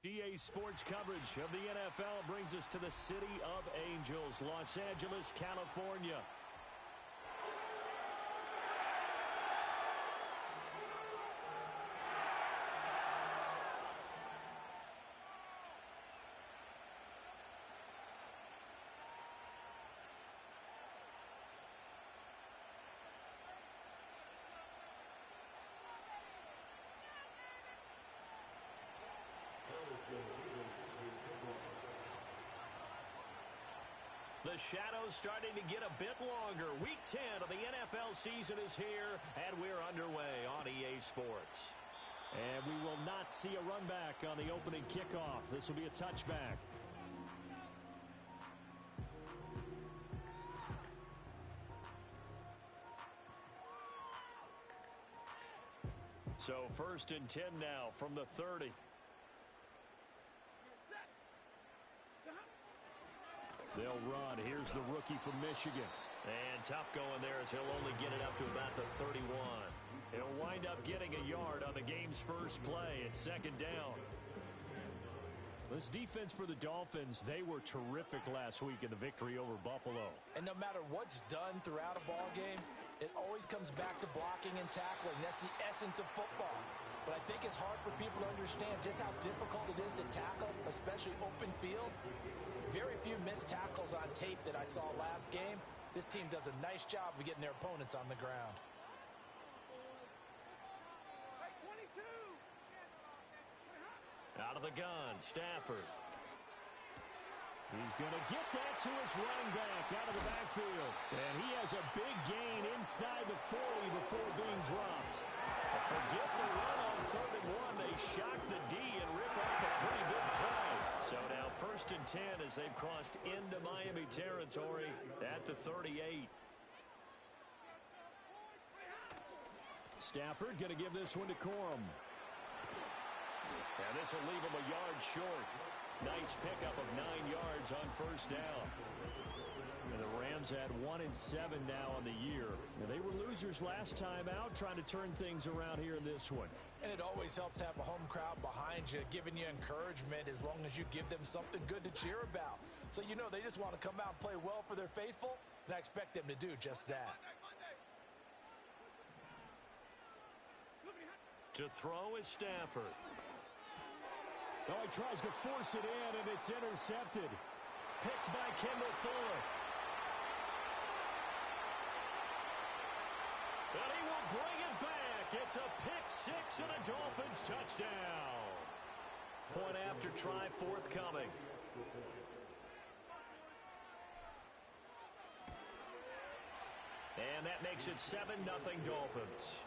EA Sports coverage of the NFL brings us to the City of Angels, Los Angeles, California. The shadows starting to get a bit longer. Week 10 of the NFL season is here, and we're underway on EA Sports. And we will not see a run back on the opening kickoff. This will be a touchback. So 1st and 10 now from the 30. They'll run. Here's the rookie from Michigan. And tough going there as he'll only get it up to about the 31. He'll wind up getting a yard on the game's first play. It's 2nd down. This defense for the Dolphins, they were terrific last week in the victory over Buffalo. And no matter what's done throughout a ball game, it always comes back to blocking and tackling. That's the essence of football. But I think it's hard for people to understand just how difficult it is to tackle, especially open field. Very few missed tackles on tape that I saw last game. This team does a nice job of getting their opponents on the ground. Out of the gun, Stafford. He's going to get that to his running back out of the backfield. And he has a big gain inside the 40 before being dropped. Forget the run on 3rd and 1. They shock the D and rip off a pretty big play. So now 1st and 10 as they've crossed into Miami territory at the 38. Stafford going to give this one to Corum. And this will leave him a yard short. Nice pickup of 9 yards on 1st down. And the Rams had 1-7 now on the year. Now, they were losers last time out, trying to turn things around here in this one. And it always helps to have a home crowd behind you, giving you encouragement as long as you give them something good to cheer about. So you know they just want to come out and play well for their faithful, and I expect them to do just that. To throw is Stafford. Oh, he tries to force it in, and it's intercepted. Picked by Kendall Fuller. And he will bring it back. It's a pick six and a Dolphins touchdown. Point after try forthcoming. And that makes it 7-0 Dolphins.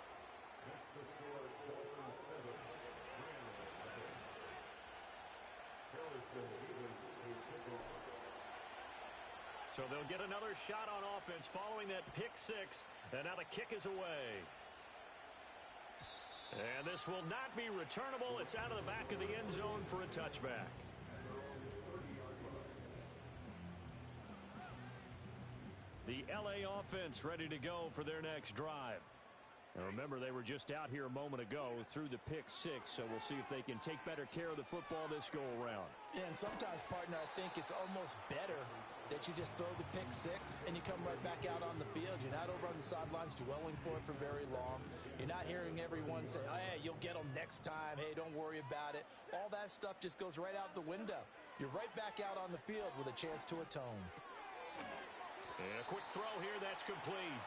So they'll get another shot on offense following that pick six. And now the kick is away. And this will not be returnable. It's out of the back of the end zone for a touchback. The LA offense ready to go for their next drive. And remember, they were just out here a moment ago through the pick six, so we'll see if they can take better care of the football this go-around. Yeah, and sometimes, partner, I think it's almost better that you just throw the pick six and you come right back out on the field. You're not over on the sidelines dwelling for it for very long. You're not hearing everyone say, oh, hey, you'll get them next time. Hey, don't worry about it. All that stuff just goes right out the window. You're right back out on the field with a chance to atone. And a quick throw here, that's complete.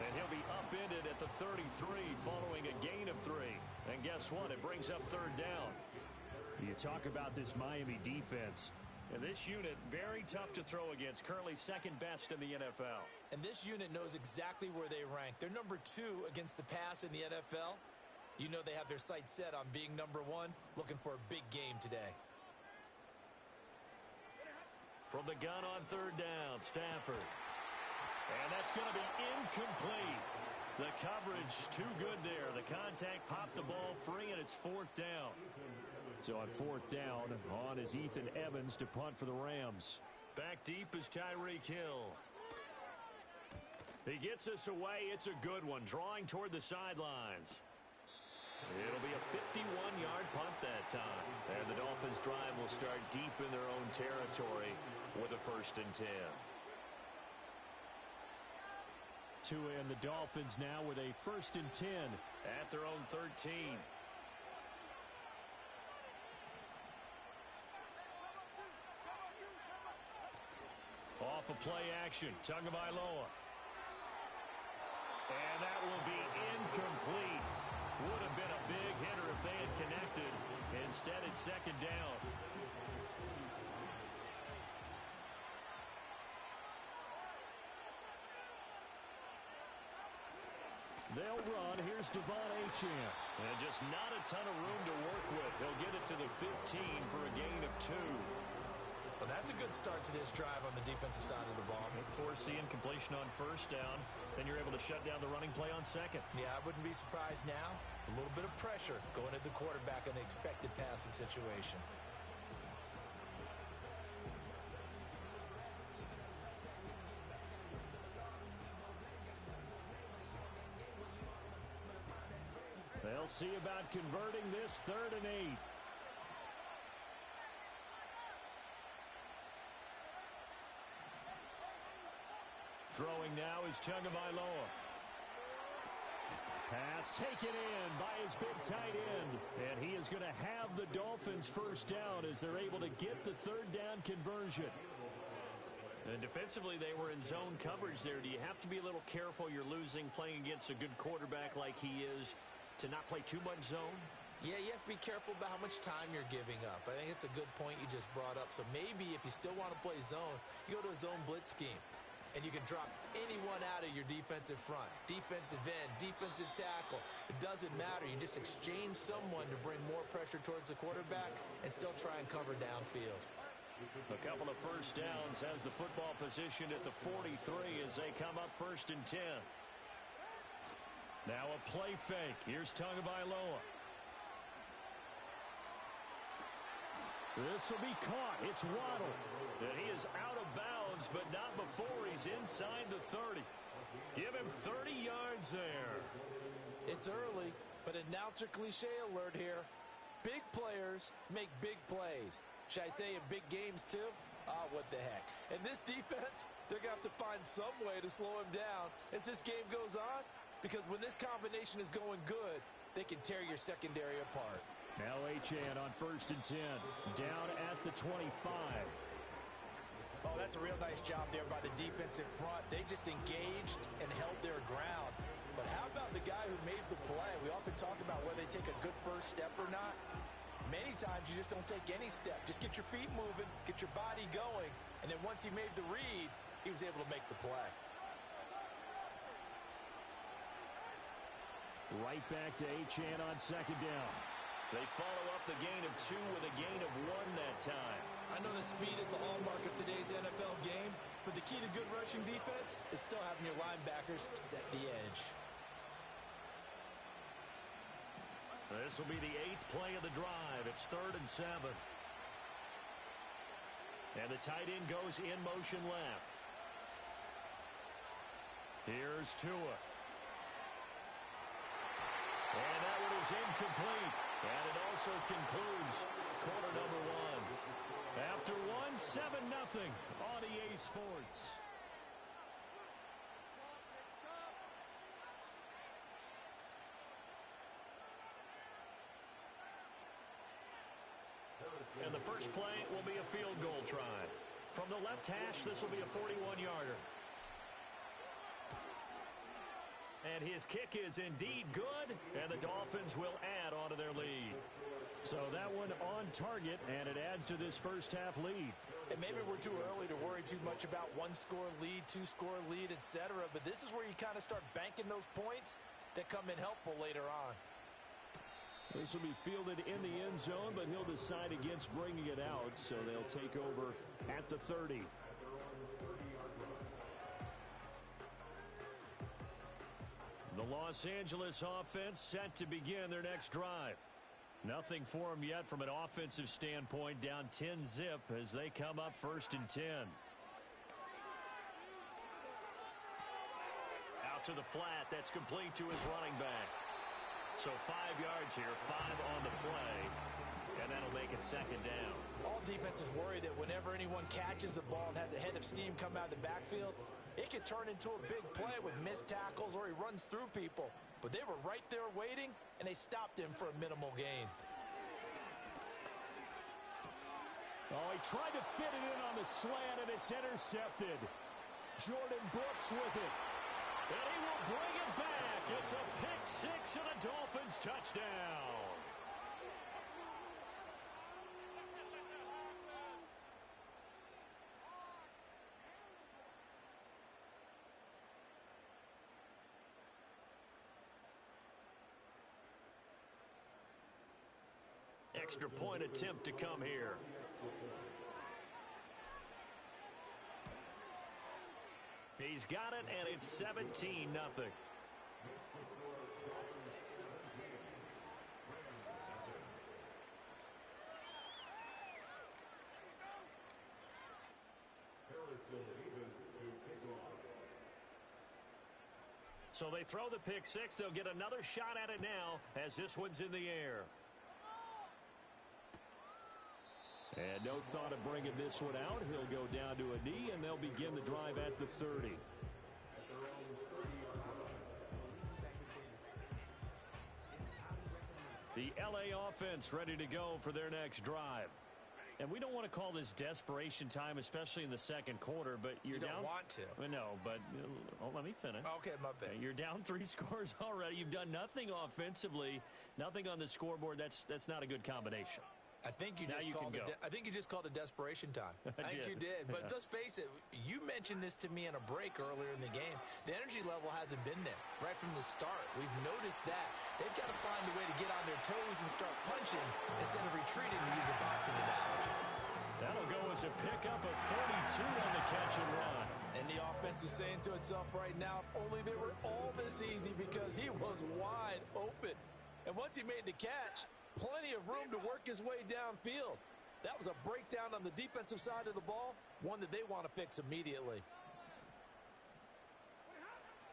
And he'll be upended at the 33 following a gain of 3. And guess what? It brings up 3rd down. You talk about this Miami defense. And this unit, very tough to throw against. Currently second best in the NFL. And this unit knows exactly where they rank. They're number 2 against the pass in the NFL. You know they have their sights set on being number 1, looking for a big game today. From the gun on 3rd down, Stafford. And that's going to be incomplete. The coverage too good there. The contact popped the ball free, and it's 4th down. So on 4th down, on is Ethan Evans to punt for the Rams. Back deep is Tyreek Hill. He gets us away. It's a good one, drawing toward the sidelines. It'll be a 51-yard punt that time. And the Dolphins Dolphins' drive will start deep in their own territory with a 1st and 10. And the Dolphins now with a 1st and 10 at their own 13. Off of play action, Tagovailoa. And that will be incomplete. Would have been a big hitter if they had connected. Instead, it's 2nd down. They'll run. Here's Devon Achane. And just not a ton of room to work with. He'll get it to the 15 for a gain of 2. Well, that's a good start to this drive on the defensive side of the ball. Force the incompletion on 1st down. Then you're able to shut down the running play on 2nd. Yeah, I wouldn't be surprised now. A little bit of pressure going at the quarterback in the expected passing situation. They'll see about converting this 3rd and 8. Throwing now is Tagovailoa. Pass taken in by his big tight end. And he is going to have the Dolphins 1st down as they're able to get the 3rd down conversion. And defensively, they were in zone coverage there. Do you have to be a little careful? You're losing playing against a good quarterback like he is to not play too much zone? Yeah, you have to be careful about how much time you're giving up. I think it's a good point you just brought up. So maybe if you still want to play zone, you go to a zone blitz scheme. And you can drop anyone out of your defensive front. Defensive end, defensive tackle. It doesn't matter. You just exchange someone to bring more pressure towards the quarterback and still try and cover downfield. A couple of 1st downs has the football positioned at the 43 as they come up 1st and 10. Now a play fake. Here's Tagovailoa. This will be caught. It's Waddle. And he is out of bounds, but not before he's inside the 30. Give him 30 yards there. It's early, but announcer cliche alert here. Big players make big plays. Should I say in big games too? What the heck. And this defense, they're going to have to find some way to slow him down as this game goes on. Because when this combination is going good, they can tear your secondary apart. Now Achane on 1st and 10. Down at the 25. Oh, that's a real nice job there by the defensive front. They just engaged and held their ground. But how about the guy who made the play? We often talk about whether they take a good first step or not. Many times you just don't take any step. Just get your feet moving, get your body going, and then once he made the read, he was able to make the play. Right back to Achane on 2nd down. They follow up the gain of 2 with a gain of 1 that time. I know the speed is the hallmark of today's NFL game, but the key to good rushing defense is still having your linebackers set the edge. This will be the 8th play of the drive. It's 3rd and 7. And the tight end goes in motion left. Here's Tua. And that one is incomplete. And it also concludes quarter number 1. After 7-0 on EA Sports. And the first play will be a field goal try. From the left hash, this will be a 41-yarder. And his kick is indeed good, and the Dolphins will add on to their lead. So that one on target, and it adds to this first half lead. And maybe we're too early to worry too much about one-score lead, two-score lead, etc. But this is where you kind of start banking those points that come in helpful later on. This will be fielded in the end zone, but he'll decide against bringing it out, so they'll take over at the 30. The Los Angeles offense set to begin their next drive. Nothing for them yet from an offensive standpoint, down 10-zip as they come up 1st and 10. Out to the flat, that's complete to his running back. So 5 yards here, 5 on the play, and that'll make it second down. All defenses worry that whenever anyone catches the ball and has a head of steam come out of the backfield, it could turn into a big play with missed tackles or he runs through people. But they were right there waiting, and they stopped him for a minimal gain. Oh, he tried to fit it in on the slant, and it's intercepted. Jordan Brooks with it. And he will bring it back. It's a pick six and a Dolphins touchdown. Extra point attempt to come here. He's got it, and it's 17-0. So they throw the pick six. They'll get another shot at it now as this one's in the air. And no thought of bringing this one out. He'll go down to a knee, and they'll begin the drive at the 30. The L.A. offense ready to go for their next drive. And we don't want to call this desperation time, especially in the second quarter, but you're down. You don't want to. No, but let me finish. Okay, my bad. You're down 3 scores already. You've done nothing offensively, nothing on the scoreboard. That's not a good combination. I think you just called it desperation time. I think you did. But let's face it, you mentioned this to me in a break earlier in the game. The energy level hasn't been there right from the start. We've noticed that. They've got to find a way to get on their toes and start punching instead of retreating, to use a boxing analogy. That'll go as a pickup of 42 on the catch and run. And the offense is saying to itself right now, only they were all this easy because he was wide open. And once he made the catch, plenty of room to work his way downfield. That was a breakdown on the defensive side of the ball, one that they want to fix immediately.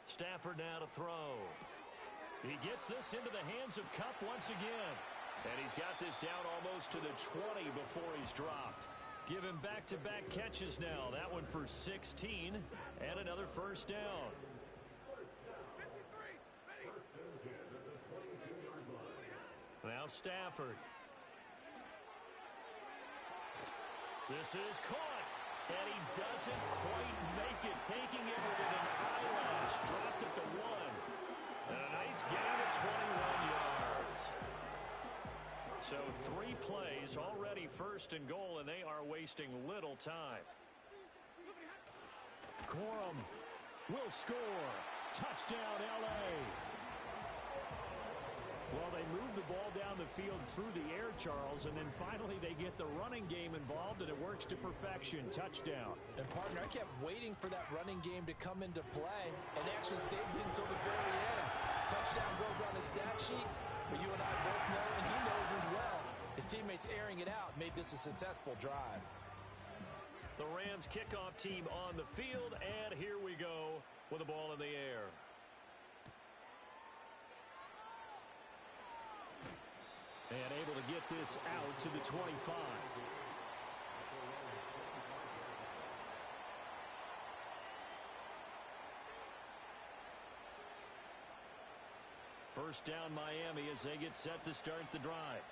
Stafford now to throw. He gets this into the hands of Kupp once again. And he's got this down almost to the 20 before he's dropped. Give him back-to-back catches now. That one for 16 and another first down. Now Stafford. This is caught. And he doesn't quite make it. Taking it within an eyelash. Dropped at the 1. And a nice gain of 21 yards. So 3 plays already first and goal, and they are wasting little time. Corum will score. Touchdown, L.A. Well, they move the ball down the field through the air, Charles, and then finally they get the running game involved, and it works to perfection. Touchdown. And, partner, I kept waiting for that running game to come into play and actually saved it until the very end. Touchdown goes on his stat sheet, but you and I both know, and he knows as well, his teammates airing it out made this a successful drive. The Rams kickoff team on the field, and here we go with the ball in the air. And able to get this out to the 25. First down Miami as they get set to start the drive.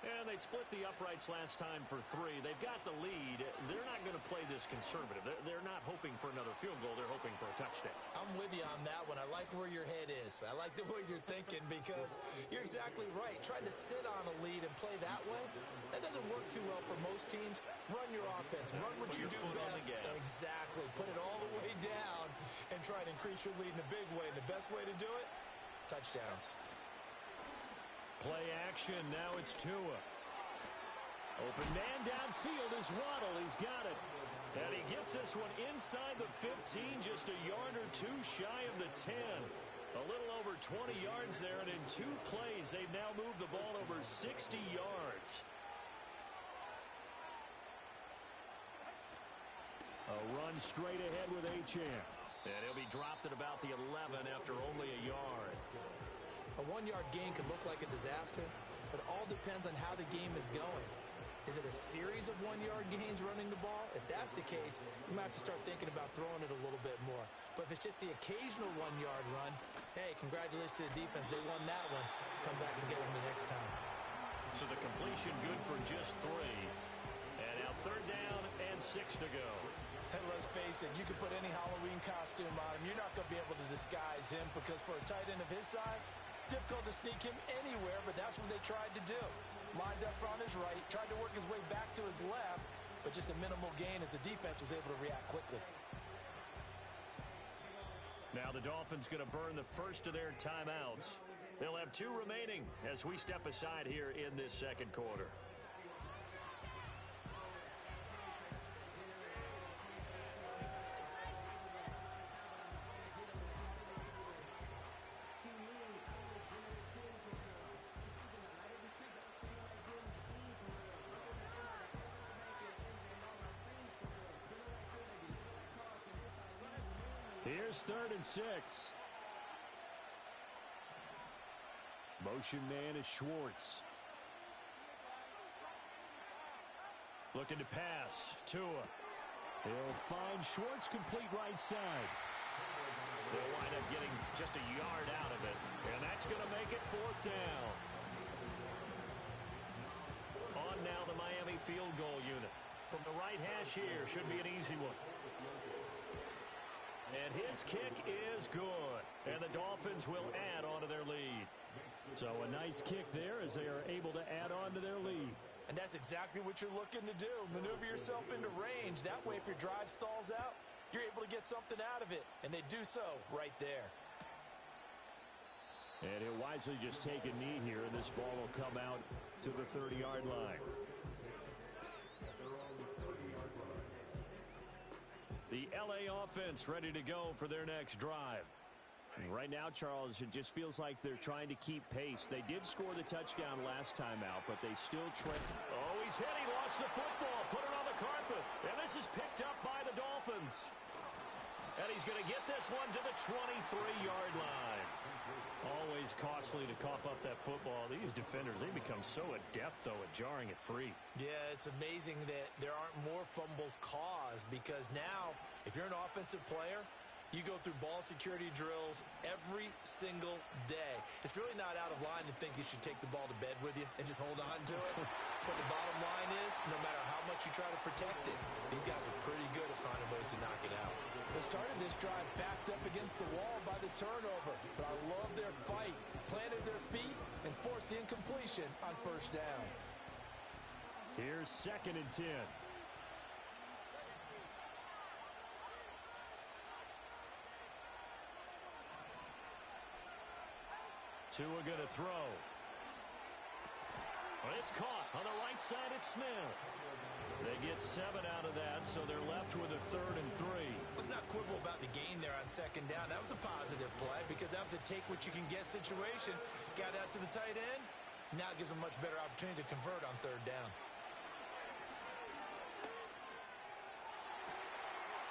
And they split the uprights last time for 3. They've got the lead. They're not going to play this conservative. They're not hoping for another field goal. They're hoping for a touchdown. I'm with you on that one. I like where your head is. I like the way you're thinking because you're exactly right. Trying to sit on a lead and play that way, that doesn't work too well for most teams. Run your offense. Run what you do best. Exactly. Put it all the way down and try to increase your lead in a big way. And the best way to do it, touchdowns. Play action. Now it's Tua. Open man downfield is Waddle. He's got it. And he gets this one inside the 15, just a yard or 2 shy of the 10. A little over 20 yards there, and in 2 plays, they've now moved the ball over 60 yards. A run straight ahead with Achane. And he'll be dropped at about the 11 after only a yard. A 1-yard gain could look like a disaster, but it all depends on how the game is going. Is it a series of one-yard gains running the ball? If that's the case, you might have to start thinking about throwing it a little bit more. But if it's just the occasional one-yard run, hey, congratulations to the defense. They won that one. Come back and get them the next time. So the completion good for just 3. And now 3rd down and 6 to go. Hey, let's face it, you can put any Halloween costume on him. You're not going to be able to disguise him because for a tight end of his size, difficult to sneak him anywhere, but that's what they tried to do. Lined up on his right, tried to work his way back to his left, but just a minimal gain as the defense was able to react quickly. Now the Dolphins going to burn the first of their timeouts. They'll have 2 remaining as we step aside here in this second quarter. Here's 3rd and 6. Motion man is Schwartz. Looking to pass. Tua. He'll find Schwartz complete right side. They'll wind up getting just a yard out of it. And that's going to make it 4th down. On now the Miami field goal unit. From the right hash here. Should be an easy one. And his kick is good. And the Dolphins will add on to their lead. So a nice kick there as they are able to add on to their lead. And that's exactly what you're looking to do. Maneuver yourself into range. That way, if your drive stalls out, you're able to get something out of it. And they do so right there. And he'll wisely just take a knee here, and this ball will come out to the 30-yard line. The LA offense ready to go for their next drive. And right now, Charles, it just feels like they're trying to keep pace. They did score the touchdown last time out, but they still try. Oh, he's hit. He lost the football. Put it on the carpet. And this is picked up by the Dolphins. And he's going to get this one to the 23-yard line. Always costly to cough up that football. These defenders, they become so adept, though, at jarring it free. Yeah, it's amazing that there aren't more fumbles caused because now, if you're an offensive player, you go through ball security drills every single day. It's really not out of line to think you should take the ball to bed with you and just hold on to it. But the bottom line is, no matter how much you try to protect it, these guys are pretty good at finding ways to knock it out. They started this drive backed up against the wall by the turnover, but I love their fight. Planted their feet and forced the incompletion on 1st down. Here's 2nd and 10. Tua going to throw. Well, it's caught on the right side at Smith. They get 7 out of that, so they're left with a 3rd and 3. Let's not quibble about the gain there on 2nd down. That was a positive play because that was a take-what-you-can-get situation. Got out to the tight end. Now it gives them a much better opportunity to convert on 3rd down.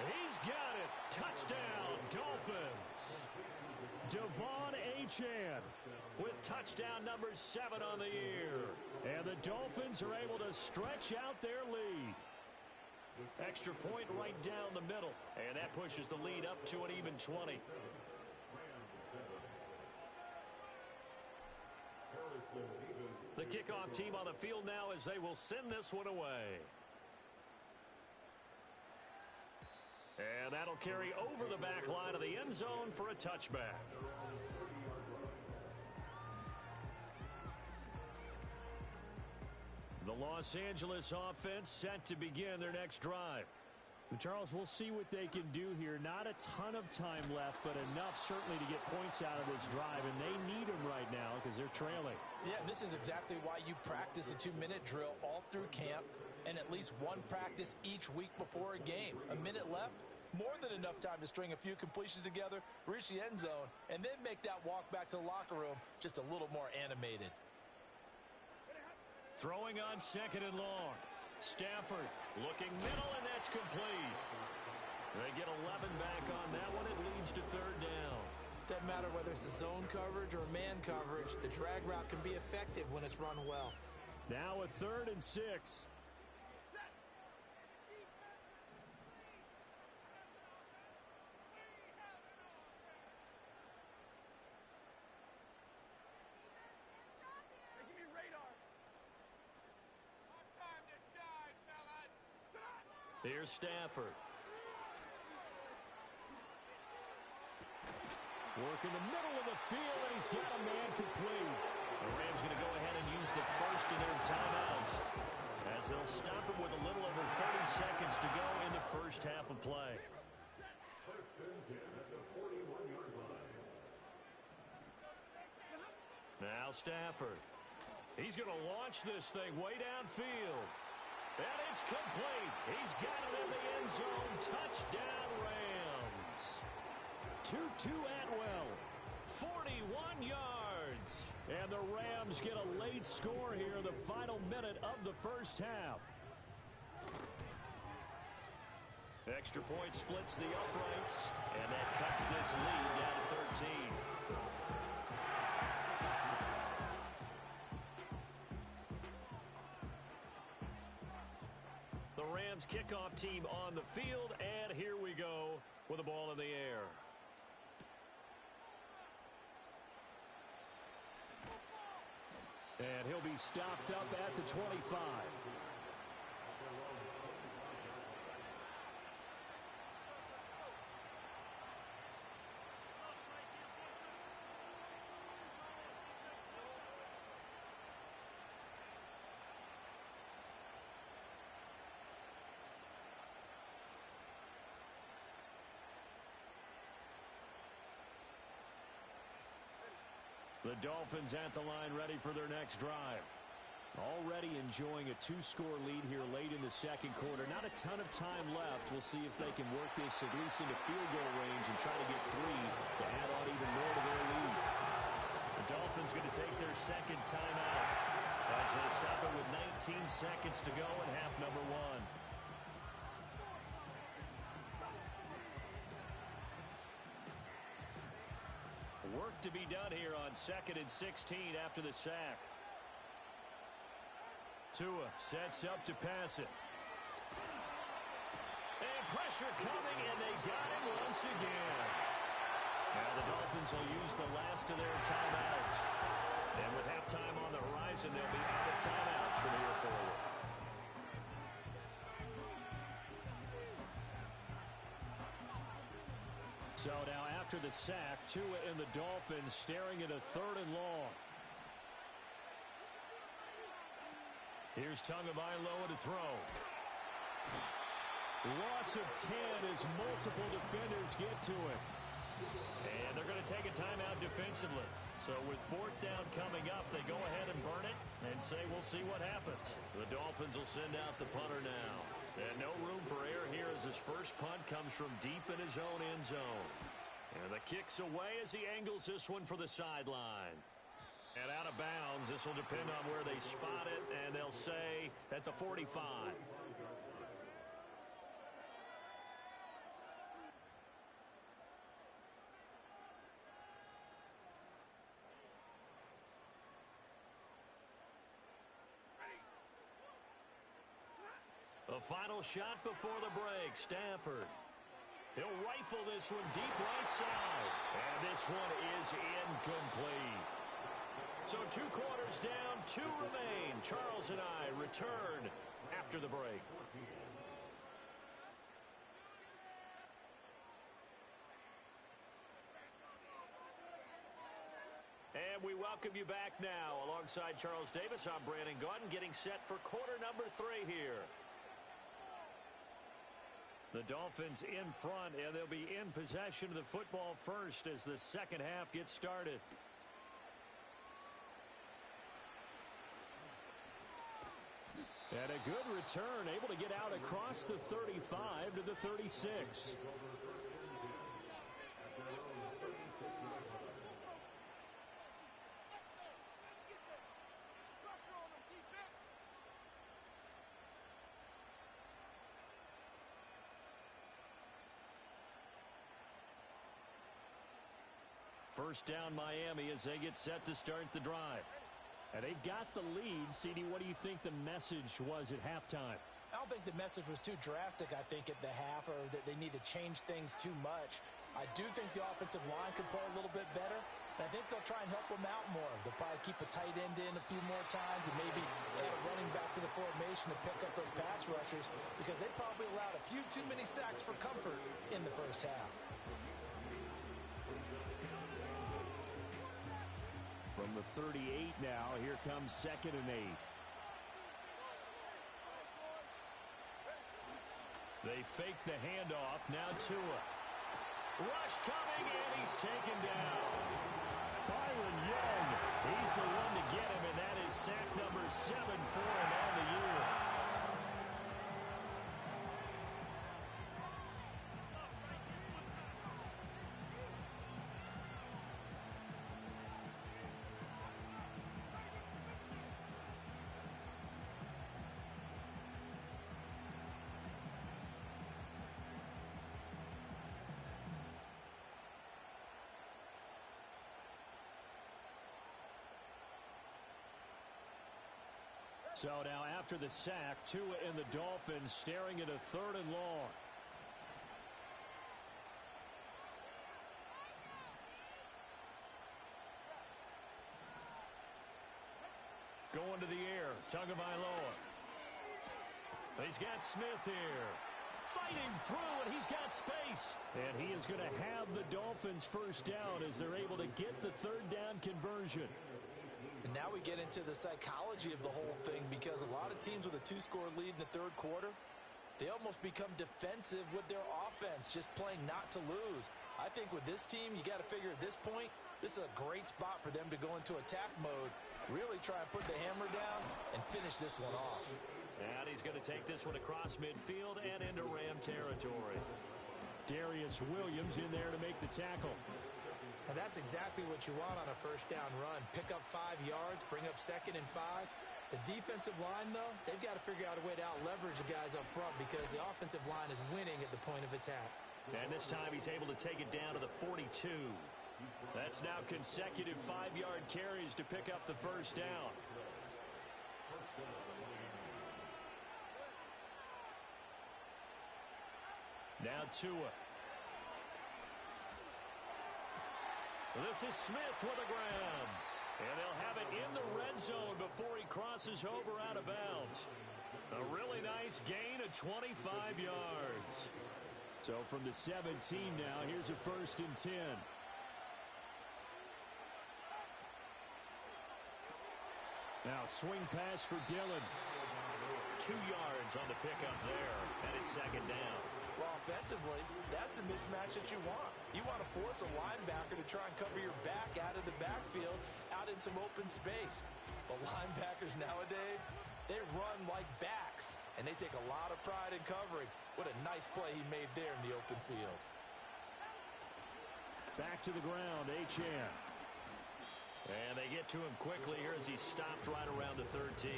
He's got it. Touchdown, Dolphins. Devon Achane with touchdown number 7 on the year. And the Dolphins are able to stretch out their lead. Extra point right down the middle. And that pushes the lead up to an even 20. The kickoff team on the field now as they will send this one away. And that'll carry over the back line of the end zone for a touchback. The Los Angeles offense set to begin their next drive. Charles, we'll see what they can do here. Not a ton of time left, but enough certainly to get points out of this drive, and they need them right now because they're trailing. Yeah, this is exactly why you practice a 2-minute drill all through camp and at least one practice each week before a game. A minute left, more than enough time to string a few completions together, reach the end zone, and then make that walk back to the locker room just a little more animated. Throwing on 2nd and long. Stafford looking middle, and that's complete. They get 11 back on that one. It leads to 3rd down. Doesn't matter whether it's a zone coverage or man coverage. The drag route can be effective when it's run well. Now a 3rd and 6. Here's Stafford. Work in the middle of the field, and he's got a man complete. The Rams going to go ahead and use the first of their timeouts as they'll stop it with a little over 30 seconds to go in the first half of play. Now Stafford. He's going to launch this thing way downfield. And it's complete. He's got it in the end zone. Touchdown, Rams. Tutu Atwell, 41 yards. And the Rams get a late score here in the final minute of the first half. Extra point splits the uprights, and that cuts this lead down to 13. The Rams kickoff team on the field, and here we go with the ball in the air. And he'll be stopped up at the 25. The Dolphins at the line ready for their next drive. Already enjoying a two-score lead here late in the second quarter. Not a ton of time left. We'll see if they can work this at least into field goal range and try to get 3 to add on even more to their lead. The Dolphins going to take their second timeout as they stop it with 19 seconds to go in half number 1. Work to be done here on 2nd and 16 after the sack. Tua sets up to pass it. And pressure coming, and they got him once again. Now the Dolphins will use the last of their timeouts. And with halftime on the horizon, they'll be out of timeouts from here forward. So now after the sack, Tua and the Dolphins staring at a 3rd and long. Here's Tagovailoa to throw. Loss of 10 as multiple defenders get to it. And they're going to take a timeout defensively. So with 4th down coming up, they go ahead and burn it and say we'll see what happens. The Dolphins will send out the punter now. And no room for error here as his first punt comes from deep in his own end zone. And the kick's away as he angles this one for the sideline. And out of bounds, this will depend on where they spot it, and they'll say at the 45. The final shot before the break, Stafford. He'll rifle this one deep right side. And this one is incomplete. So 2 quarters down, 2 remain. Charles and I return after the break. And we welcome you back now. Alongside Charles Davis, I'm Brandon Gaudin, getting set for quarter number 3 here. The Dolphins in front, and they'll be in possession of the football first as the second half gets started. And a good return, able to get out across the 35 to the 36. First down Miami as they get set to start the drive. And they've got the lead. CD, what do you think the message was at halftime? I don't think the message was too drastic, I think, at the half, or that they need to change things too much. I do think the offensive line could play a little bit better. And I think they'll try and help them out more. They'll probably keep a tight end in a few more times and maybe add a running back to the formation. motivation to pick up those pass rushers because they probably allowed a few too many sacks for comfort in the first half. From the 38 now, here comes 2nd and 8. They fake the handoff. Now Tua. Rush coming, and he's taken down. Byron Young, he's the one to get him, and that is sack number 7 for him on the year. So now after the sack, Tua and the Dolphins staring at a 3rd and long. Going to the air, Tagovailoa. He's got Smith here. Fighting through, and he's got space. And he is going to have the Dolphins first down as they're able to get the 3rd down conversion. And now we get into the psychology of the whole thing because a lot of teams with a 2-score lead in the 3rd quarter, they almost become defensive with their offense, just playing not to lose. I think with this team, you got to figure at this point, this is a great spot for them to go into attack mode, really try and put the hammer down and finish this one off. And he's going to take this one across midfield and into Ram territory. Darius Williams in there to make the tackle. And that's exactly what you want on a first down run. Pick up 5 yards, bring up 2nd and 5. The defensive line, though, they've got to figure out a way to out-leverage the guys up front because the offensive line is winning at the point of attack. And this time he's able to take it down to the 42. That's now consecutive 5-yard carries to pick up the first down. Now Tua. This is Smith with a grab. And they'll have it in the red zone before he crosses over out of bounds. A really nice gain of 25 yards. So from the 17 now, here's a 1st and 10. Now swing pass for Dillon. 2 yards on the pickup there, and it's 2nd down. Well, offensively, that's the mismatch that you want. You want to force a linebacker to try and cover your back out of the backfield, out in some open space. The linebackers nowadays, they run like backs, and they take a lot of pride in covering. What a nice play he made there in the open field. Back to the ground, Achane. And they get to him quickly here as he stopped right around the 13.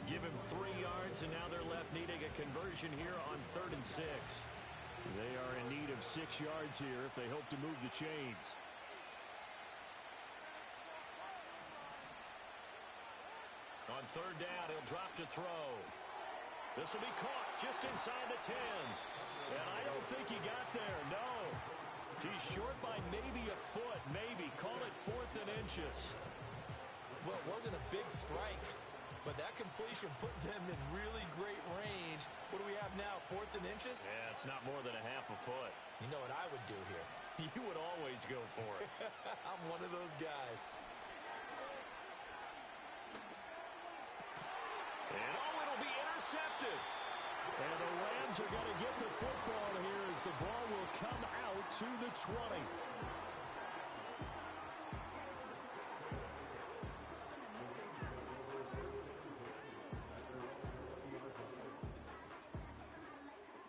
Give him 3 yards, and now they're left needing a conversion here on 3rd and 6. They are in need of 6 yards here if they hope to move the chains. On 3rd down, he'll drop to throw. This will be caught just inside the 10. And I don't think he got there, no. He's short by maybe a foot, maybe. Call it 4th and inches. Well, it wasn't a big strike, but that completion put them in really great range. What do we have now, 4th and inches? Yeah, it's not more than a half a foot. You know what I would do here? You would always go for it. I'm one of those guys. And it'll be intercepted. And the Rams are going to get the football here as the ball will come out to the 20.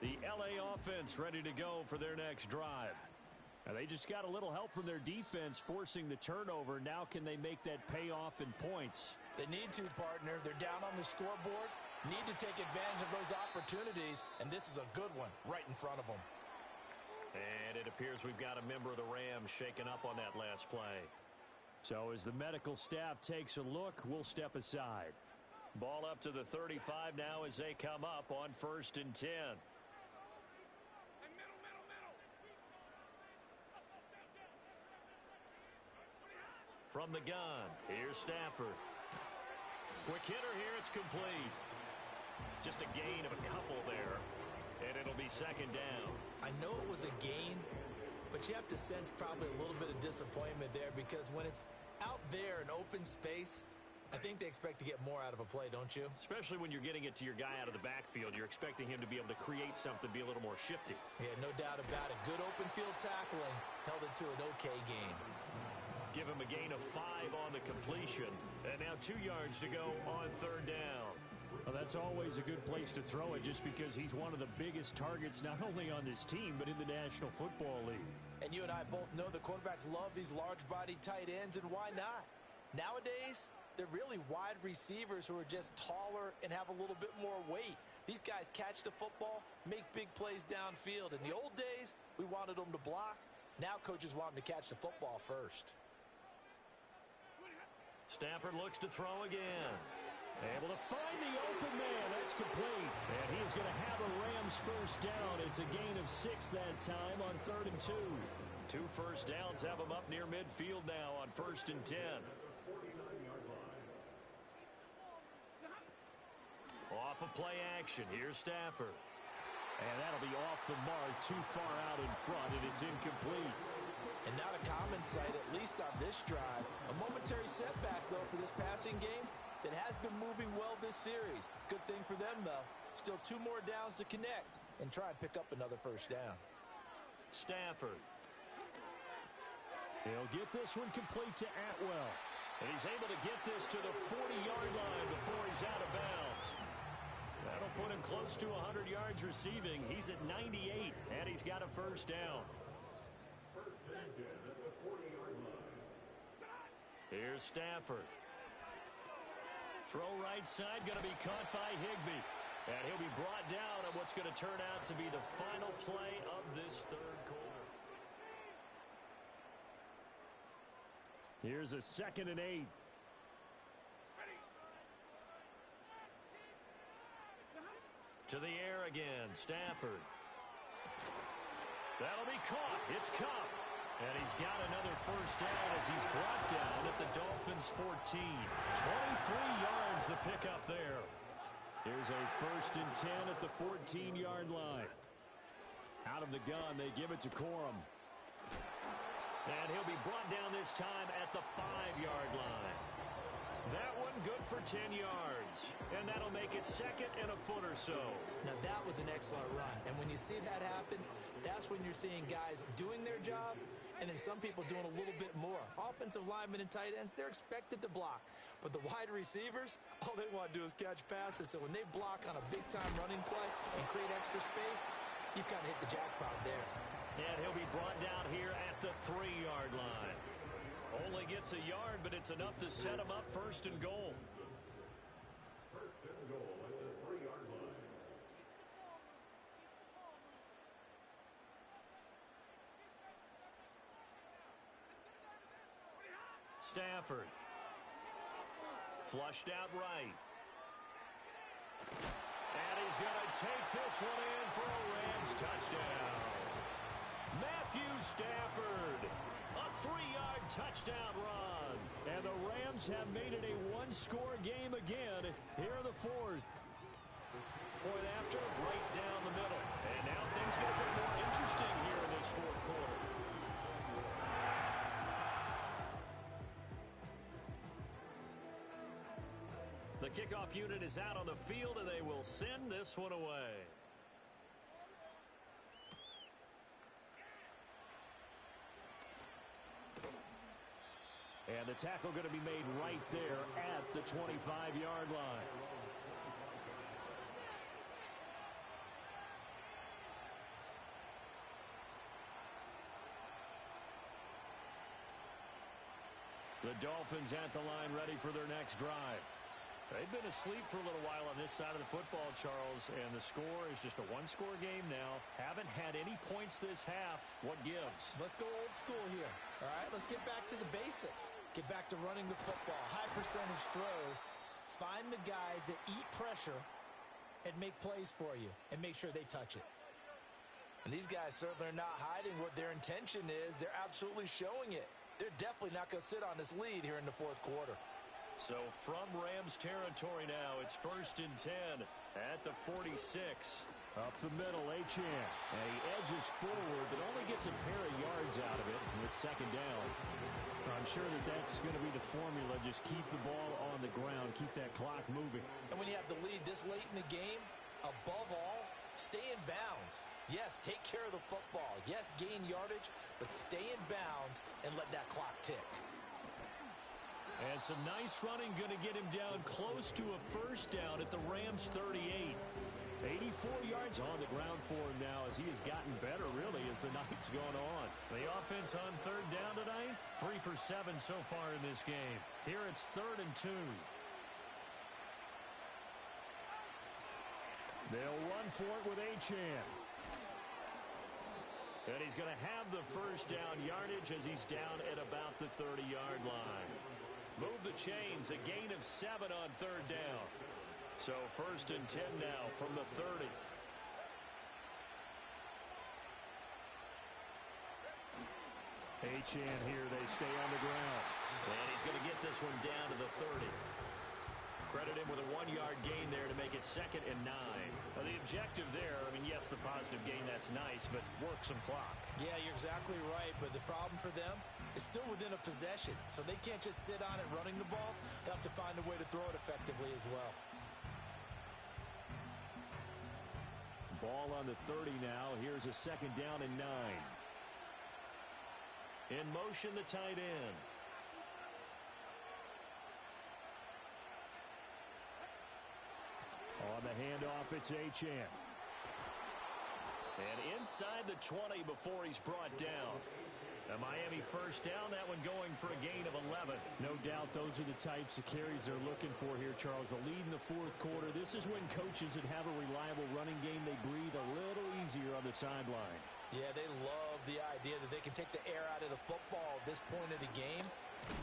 The LA offense ready to go for their next drive. And they just got a little help from their defense forcing the turnover. Now can they make that pay off in points? They need to, partner. They're down on the scoreboard. Need to take advantage of those opportunities. And this is a good one right in front of them. And it appears we've got a member of the Rams shaken up on that last play. So as the medical staff takes a look, we'll step aside. Ball up to the 35 now as they come up on 1st and 10. From the gun, here's Stafford. Quick hitter here, it's complete. Just a gain of a couple there, and it'll be second down. I know it was a gain, but you have to sense probably a little bit of disappointment there because when it's out there in open space, I think they expect to get more out of a play, don't you? Especially when you're getting it to your guy out of the backfield. You're expecting him to be able to create something, be a little more shifty. Yeah, no doubt about it. Good open field tackling held it to an okay gain. Give him a gain of 5 on the completion. And now 2 yards to go on third down. Well, that's always a good place to throw it just because he's one of the biggest targets not only on this team but in the National Football League. And you and I both know the quarterbacks love these large-bodied tight ends, and why not? Nowadays, they're really wide receivers who are just taller and have a little bit more weight. These guys catch the football, make big plays downfield. In the old days, we wanted them to block. Now coaches want them to catch the football first. Stafford looks to throw again. Able to find the open man. That's complete. And he is going to have a Rams first down. It's a gain of 6 that time on 3rd and 2. 2 first downs have him up near midfield now on 1st and 10. Off of play action. Here's Stafford. And that'll be off the mark, too far out in front, and it's incomplete. And not a common sight, at least on this drive. A momentary setback, though, for this passing game that has been moving well this series. Good thing for them, though. Still 2 more downs to connect and try and pick up another first down. Stafford. He'll get this one complete to Atwell. And he's able to get this to the 40-yard line before he's out of bounds. That'll put him close to 100 yards receiving. He's at 98, and he's got a first down. Here's Stafford. Throw right side, going to be caught by Higbee. And he'll be brought down on what's going to turn out to be the final play of this third quarter. Here's a 2nd and 8. To the air again, Stafford. That'll be caught. It's Kupp. And he's got another first down as he's brought down at the Dolphins' 14. 23 yards the pickup there. Here's a 1st and 10 at the 14-yard line. Out of the gun, they give it to Corum. And he'll be brought down this time at the 5-yard line. That one good for 10 yards. And that'll make it 2nd and a foot or so. Now, that was an excellent run. And when you see that happen, that's when you're seeing guys doing their job and then some people doing a little bit more. Offensive linemen and tight ends, they're expected to block. But the wide receivers, all they want to do is catch passes. So when they block on a big-time running play and create extra space, you've kind of hit the jackpot there. And he'll be brought down here at the 3-yard line. Only gets a yard, but it's enough to set him up 1st and goal. First and goal at the 3-yard line. Stafford. Flushed out right. And he's going to take this one in for a Rams touchdown. Matthew Stafford. A 3-yard touchdown run. And the Rams have made it a 1-score game again here in the 4th. Point after, right down the middle. And now things get a bit more interesting here in this 4th quarter. The kickoff unit is out on the field, and they will send this one away. And the tackle going to be made right there at the 25-yard line. The Dolphins at the line ready for their next drive. They've been asleep for a little while on this side of the football, Charles, and the score is just a 1-score game now. Haven't had any points this half. What gives? Let's go old school here. All right, let's get back to the basics. Get back to running the football, high percentage throws. Find the guys that eat pressure and make plays for you and make sure they touch it. And these guys certainly are not hiding what their intention is. They're absolutely showing it. They're definitely not going to sit on this lead here in the 4th quarter. So from Rams territory now, it's 1st and 10. At the 46. Up the middle, Achane. And he edges forward, but only gets a pair of yards out of it with second down. I'm sure that's going to be the formula. Just keep the ball on the ground. Keep that clock moving. And when you have the lead this late in the game, above all, stay in bounds. Yes, take care of the football. Yes, gain yardage, but stay in bounds and let that clock tick. And some nice running going to get him down close to a first down at the Rams' 38. 84 yards on the ground for him now as he has gotten better, really, as the night's gone on. The offense on third down tonight, 3 for 7 so far in this game. Here it's 3rd and 2. They'll run for it with Achane. And he's going to have the first down yardage as he's down at about the 30-yard line. Move the chains, a gain of 7 on third down. So 1st and 10 now from the 30. Achane here, they stay on the ground. And he's going to get this one down to the 30. Credit him with a 1-yard gain there to make it 2nd and 9. Well, the objective there, I mean, yes, the positive gain, that's nice, but work some clock. Yeah, you're exactly right, but the problem for them is still within a possession, so they can't just sit on it running the ball. They have to find a way to throw it effectively as well. Ball on the 30 now. Here's a 2nd down and 9. In motion, the tight end. On the handoff, it's Achane. And inside the 20 before he's brought down. A Miami first down, that one going for a gain of 11. No doubt those are the types of carries they're looking for here, Charles. The lead in the 4th quarter. This is when coaches that have a reliable running game, they breathe a little easier on the sideline. Yeah, they love the idea that they can take the air out of the football at this point of the game.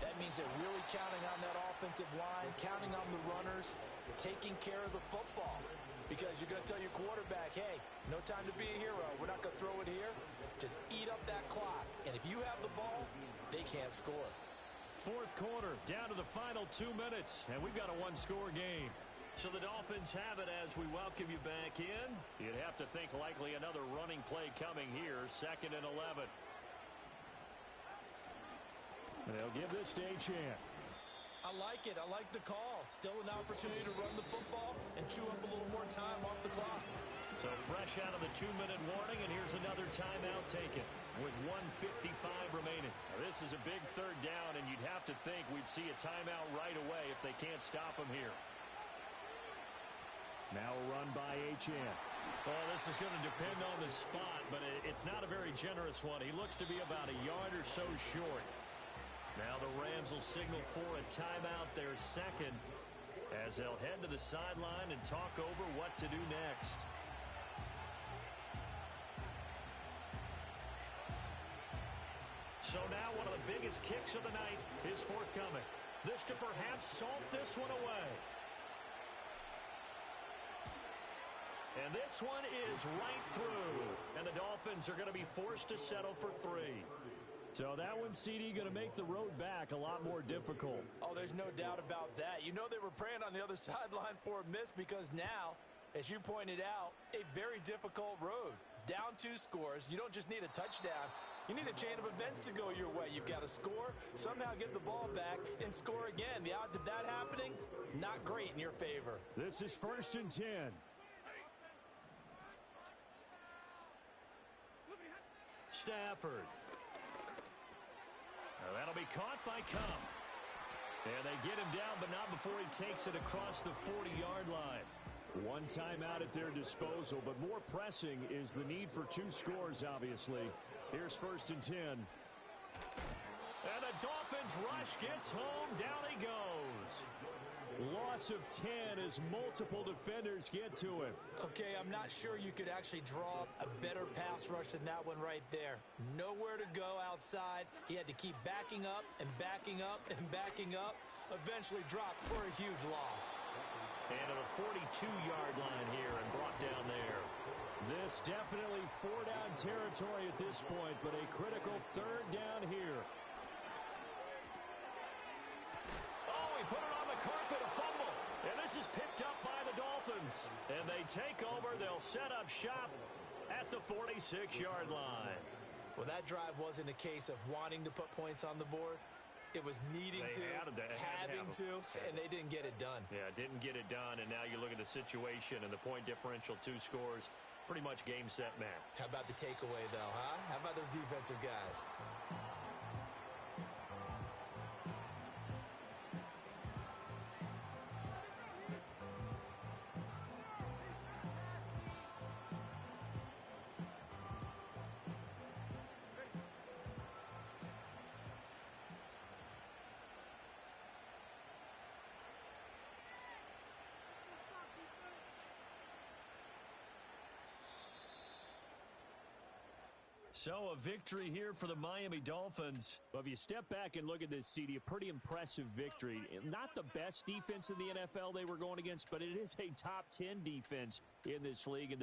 That means they're really counting on that offensive line, counting on the runners, taking care of the football. Because you're going to tell your quarterback, hey, no time to be a hero. We're not going to throw it here. Just eat up that clock. And if you have the ball, they can't score. 4th quarter, down to the final 2 minutes, and we've got a 1-score game. So the Dolphins have it as we welcome you back in. You'd have to think likely another running play coming here, 2nd and 11. They'll give this to Achane. I like it. I like the call. Still an opportunity to run the football and chew up a little more time off the clock. So fresh out of the 2-minute warning, and here's another timeout taken with 1:55 remaining. Now, this is a big 3rd down, and you'd have to think we'd see a timeout right away if they can't stop him here. Now a run by Achane. Well, this is going to depend on the spot, but it's not a very generous one. He looks to be about a yard or so short. Now the Rams will signal for a timeout, their 2nd, as they'll head to the sideline and talk over what to do next. So now one of the biggest kicks of the night is forthcoming. This to perhaps salt this one away. And this one is right through. And the Dolphins are going to be forced to settle for 3. So that one, CD, going to make the road back a lot more difficult. Oh, there's no doubt about that. You know they were praying on the other sideline for a miss because now, as you pointed out, a very difficult road. Down 2 scores. You don't just need a touchdown. You need a chain of events to go your way. You've got to score, somehow get the ball back, and score again. The odds of that happening, not great in your favor. This is 1st and 10. Stafford. Now that'll be caught by Kupp. And they get him down, but not before he takes it across the 40-yard line. One timeout at their disposal, but more pressing is the need for 2 scores, obviously. Here's 1st and 10. And the Dolphins rush gets home. Down he goes. Loss of 10 as multiple defenders get to him. Okay, I'm not sure you could actually draw a better pass rush than that one right there. Nowhere to go outside. He had to keep backing up and backing up and backing up. Eventually dropped for a huge loss. And to the 42-yard line here and brought down there. This definitely 4-down territory at this point, but a critical 3rd down here. Oh, he put it on the carpet, a fumble. And this is picked up by the Dolphins. offense, and they take over. They'll set up shop at the 46-yard line. Well, that drive wasn't a case of wanting to put points on the board. It was needing to, having to, and they didn't get it done. Yeah, didn't get it done, and now you look at the situation and the point differential, 2 scores, pretty much game, set, match. How about the takeaway, though, huh? How about those defensive guys? So a victory here for the Miami Dolphins. Well, if you step back and look at this, CD, a pretty impressive victory. Not the best defense in the NFL they were going against, but it is a top 10 defense in this league. And